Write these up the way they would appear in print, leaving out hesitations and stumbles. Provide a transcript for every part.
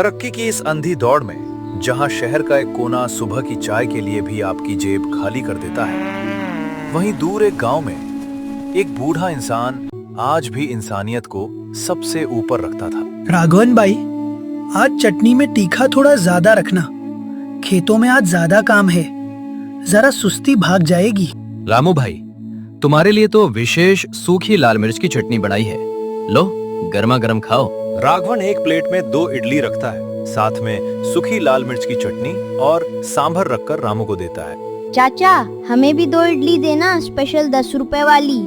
तरक्की की इस अंधी दौड़ में जहां शहर का एक कोना सुबह की चाय के लिए भी आपकी जेब खाली कर देता है, वहीं दूर एक गांव में एक बूढ़ा इंसान आज भी इंसानियत को सबसे ऊपर रखता था। राघवन भाई, आज चटनी में तीखा थोड़ा ज्यादा रखना। खेतों में आज ज्यादा काम है, जरा सुस्ती भाग जाएगी। रामू भाई, तुम्हारे लिए तो विशेष सूखी लाल मिर्च की चटनी बनाई है, लो गर्मा गर्म खाओ। राघवन एक प्लेट में 2 इडली रखता है, साथ में सूखी लाल मिर्च की चटनी और सांभर रखकर रामू को देता है। चाचा, हमें भी 2 इडली देना, स्पेशल 10 रुपए वाली।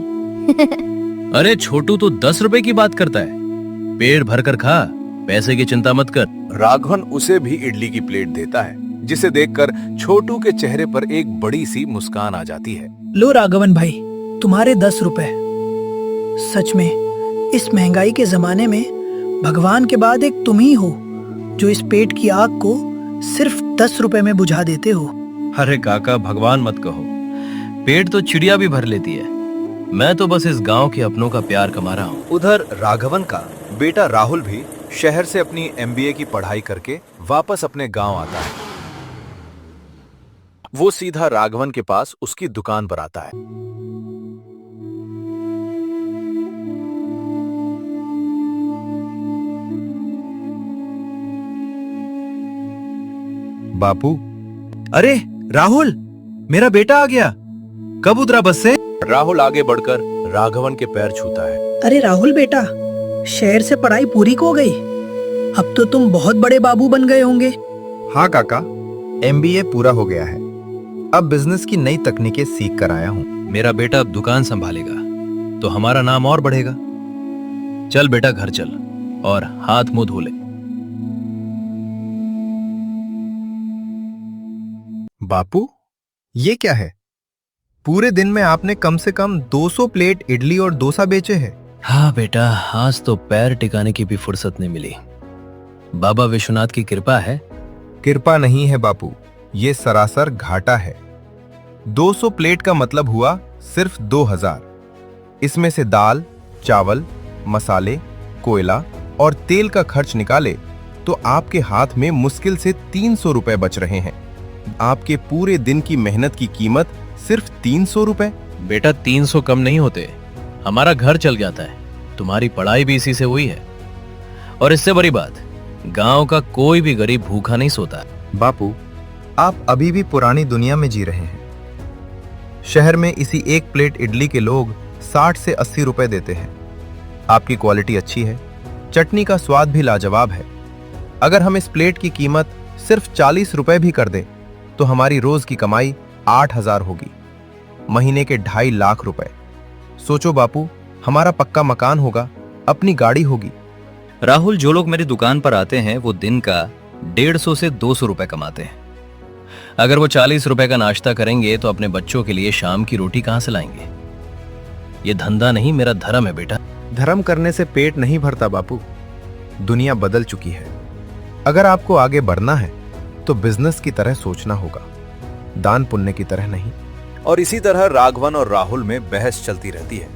अरे छोटू तो 10 रुपए की बात करता है, पेट भर कर खा, पैसे की चिंता मत कर। राघवन उसे भी इडली की प्लेट देता है, जिसे देखकर छोटू के चेहरे पर एक बड़ी सी मुस्कान आ जाती है। लो राघवन भाई, तुम्हारे 10 रुपए। सच में इस महंगाई के जमाने में भगवान के बाद एक तुम ही हो जो इस पेट की आग को सिर्फ 10 रुपए में बुझा देते हो। अरे काका, भगवान मत कहो, पेट तो चिड़िया भी भर लेती है। मैं तो बस इस गांव के अपनों का प्यार कमा रहा हूँ। उधर राघवन का बेटा राहुल भी शहर से अपनी MBA की पढ़ाई करके वापस अपने गांव आता है। वो सीधा राघवन के पास उसकी दुकान पर आता है। बापू। अरे राहुल, मेरा बेटा आ गया, कब उतरा बस से? राहुल आगे बढ़कर राघवन के पैर छूता है। अरे राहुल बेटा, शहर से पढ़ाई पूरी हो गई, अब तो तुम बहुत बड़े बाबू बन गए होंगे। हाँ काका, MBA पूरा हो गया है, अब बिजनेस की नई तकनीकें सीख कर आया हूँ। मेरा बेटा अब दुकान संभालेगा तो हमारा नाम और बढ़ेगा। चल बेटा, घर चल और हाथ मुंह धो ले। बापू, ये क्या है? पूरे दिन में आपने कम से कम 200 प्लेट इडली और डोसा बेचे हैं। हाँ बेटा, आज तो पैर टिकाने की भी फुर्सत नहीं मिली। बाबा विश्वनाथ की कृपा है। कृपा नहीं है बापू, ये सरासर घाटा है। 200 प्लेट का मतलब हुआ सिर्फ 2000। इसमें से दाल, चावल, मसाले, कोयला और तेल का खर्च निकाले तो आपके हाथ में मुश्किल से 300 रुपए बच रहे हैं। आपके पूरे दिन की मेहनत की कीमत सिर्फ 300 रुपए। बेटा 300 कम नहीं होते, हमारा घर चल जाता है, तुम्हारी पढ़ाई भी इसी से हुई है। और इससे बड़ी बात, गांव का कोई भी गरीब भूखा नहीं सोता। बापू, आप अभी भी पुरानी दुनिया में जी रहे हैं। शहर में इसी एक प्लेट इडली के लोग 60 से 80 रुपए देते हैं। आपकी क्वालिटी अच्छी है, चटनी का स्वाद भी लाजवाब है। अगर हम इस प्लेट की कीमत सिर्फ 40 रुपए भी कर दें तो हमारी रोज की कमाई 8000 होगी, महीने के 2.5 लाख रुपए। सोचो बापू, हमारा पक्का मकान होगा, अपनी गाड़ी होगी। राहुल, जो लोग मेरी दुकान पर आते हैं वो दिन का 150 से 200 रुपए कमाते हैं। अगर वो 40 रुपए का नाश्ता करेंगे तो अपने बच्चों के लिए शाम की रोटी कहां से लाएंगे? ये धंधा नहीं, मेरा धर्म है बेटा। धर्म करने से पेट नहीं भरता बापू, दुनिया बदल चुकी है। अगर आपको आगे बढ़ना है तो बिजनेस की तरह सोचना होगा, दान पुण्य की तरह नहीं। और इसी तरह राघवन और राहुल में बहस चलती रहती है,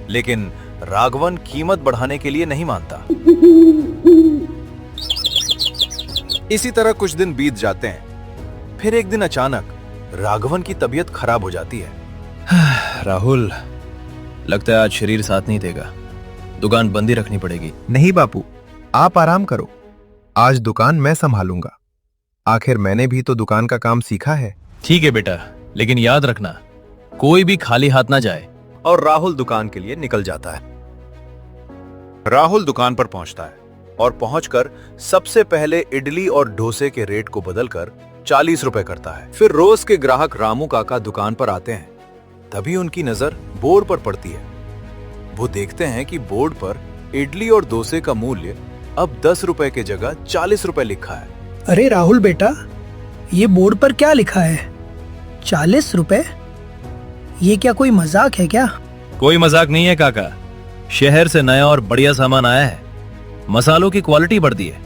लेकिन राघवन कीमत बढ़ाने के लिए नहीं मानता। इसी तरह कुछ दिन बीत जाते हैं। फिर एक दिन अचानक राघवन की तबीयत खराब हो जाती है। राहुल, लगता है आज शरीर साथ नहीं देगा, दुकान बंद ही रखनी पड़ेगी। नहीं बापू, आप आराम करो, आज दुकान मैं संभालूंगा। आखिर मैंने भी तो दुकान का काम सीखा है। ठीक है बेटा, लेकिन याद रखना, कोई भी खाली हाथ ना जाए। और राहुल दुकान के लिए निकल जाता है। राहुल दुकान पर पहुंचता है और पहुंचकर सबसे पहले इडली और डोसे के रेट को बदलकर 40 रुपए करता है। फिर रोज के ग्राहक रामू काका दुकान पर आते हैं। तभी उनकी नजर बोर्ड पर पड़ती है। वो देखते हैं कि बोर्ड पर इडली और डोसे का मूल्य अब 10 रुपए के जगह 40 रुपए लिखा है। अरे राहुल बेटा, ये बोर्ड पर क्या लिखा है? 40 रुपए? ये क्या कोई मजाक है क्या? कोई मजाक नहीं है काका, शहर से नया और बढ़िया सामान आया है, मसालों की क्वालिटी बढ़ दी है,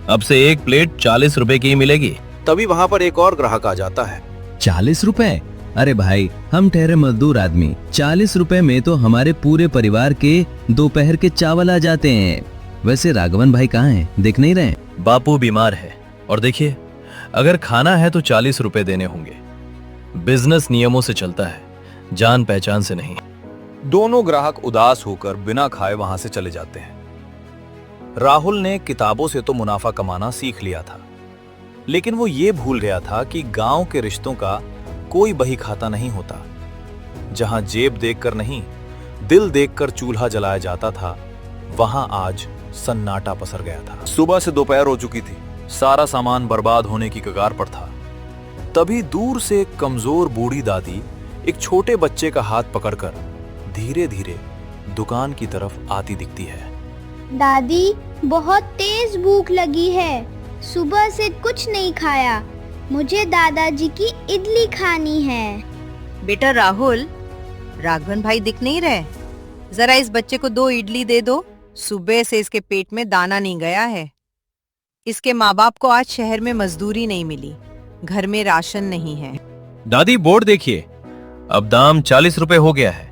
अब से एक प्लेट 40 रुपए की ही मिलेगी। तभी वहां पर एक और ग्राहक आ जाता है। 40 रुपए? अरे भाई, हम ठहरे मजदूर आदमी, 40 रुपए में तो हमारे पूरे परिवार के दोपहर के चावल आ जाते हैं। वैसे राघवन भाई कहाँ हैं, दिख नहीं रहे? बापू बीमार है और देखिए, अगर खाना है तो 40 रुपए देने होंगे। बिजनेस नियमों से चलता है, जान पहचान से नहीं। दोनों ग्राहक उदास होकर बिना खाए वहां से चले जाते हैं। राहुल ने किताबों से तो मुनाफा कमाना सीख लिया था, लेकिन वो ये भूल गया था कि गांव के रिश्तों का कोई बही खाता नहीं होता। जहां जेब देखकर नहीं, दिल देखकर चूल्हा जलाया जाता था, वहां आज सन्नाटा पसर गया था। सुबह से दोपहर हो चुकी थी, सारा सामान बर्बाद होने की कगार पर था। तभी दूर से एक कमजोर बूढ़ी दादी एक छोटे बच्चे का हाथ पकड़कर धीरे धीरे दुकान की तरफ आती दिखती है। दादी, बहुत तेज भूख लगी है, सुबह से कुछ नहीं खाया, मुझे दादाजी की इडली खानी है। बेटा राहुल, राघवन भाई दिख नहीं रहे? जरा इस बच्चे को 2 इडली दे दो, सुबह से इसके पेट में दाना नहीं गया है। इसके माँ बाप को आज शहर में मजदूरी नहीं मिली, घर में राशन नहीं है। दादी बोर्ड देखिए, अब दाम 40 रुपए हो गया है।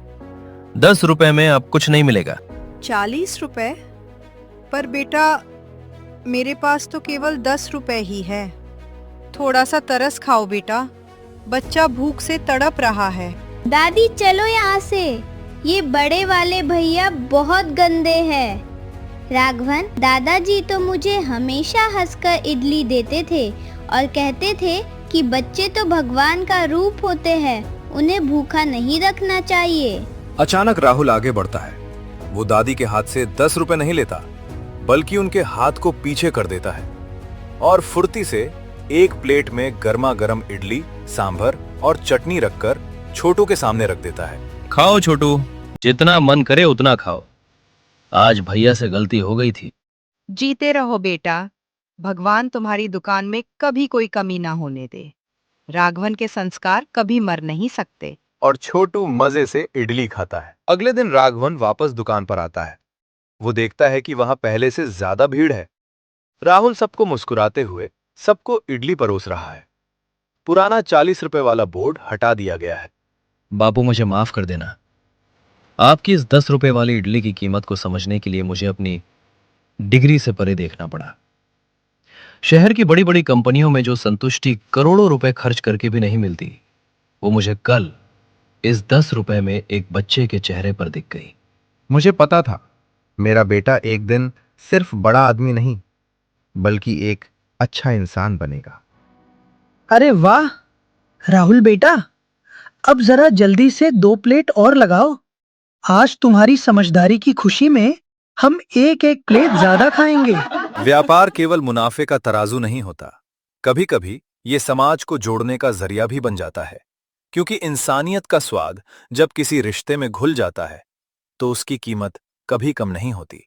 10 रुपए में अब कुछ नहीं मिलेगा। 40 रुपए? पर बेटा, मेरे पास तो केवल 10 रुपए ही है। थोड़ा सा तरस खाओ बेटा, बच्चा भूख से तड़प रहा है। दादी चलो यहाँ से, ये बड़े वाले भैया बहुत गंदे हैं। राघवन, दादाजी तो मुझे हमेशा हंसकर इडली देते थे और कहते थे कि बच्चे तो भगवान का रूप होते हैं, उन्हें भूखा नहीं रखना चाहिए। अचानक राहुल आगे बढ़ता है। वो दादी के हाथ से 10 रुपए नहीं लेता, बल्कि उनके हाथ को पीछे कर देता है और फुर्ती से एक प्लेट में गर्मा गर्म इडली, सांभर और चटनी रखकर छोटू के सामने रख देता है। खाओ छोटू, जितना मन करे उतना खाओ। आज भैया से गलती हो गई थी। जीते रहो बेटा, भगवान तुम्हारी दुकान में कभी कोई कमी ना होने दे। राघवन के संस्कार कभी मर नहीं सकते। और छोटू मजे से इडली खाता है। अगले दिन राघवन वापस दुकान पर आता है। वो देखता है कि वहां पहले से ज्यादा भीड़ है। राहुल सबको मुस्कुराते हुए सबको इडली परोस रहा है। पुराना 40 रुपए वाला बोर्ड हटा दिया गया है। बापू, मुझे माफ कर देना। आपकी इस 10 रुपए वाली इडली की कीमत को समझने के लिए मुझे अपनी डिग्री से परे देखना पड़ा। शहर की बड़ी बड़ी कंपनियों में जो संतुष्टि करोड़ों रुपए खर्च करके भी नहीं मिलती, वो मुझे कल इस 10 रुपए में एक बच्चे के चेहरे पर दिख गई। मुझे पता था मेरा बेटा एक दिन सिर्फ बड़ा आदमी नहीं, बल्कि एक अच्छा इंसान बनेगा। अरे वाह राहुल बेटा, अब जरा जल्दी से 2 प्लेट और लगाओ। आज तुम्हारी समझदारी की खुशी में हम एक एक प्लेट ज्यादा खाएंगे। व्यापार केवल मुनाफे का तराजू नहीं होता, कभी कभी ये समाज को जोड़ने का जरिया भी बन जाता है, क्योंकि इंसानियत का स्वाद जब किसी रिश्ते में घुल जाता है तो उसकी कीमत कभी कम नहीं होती।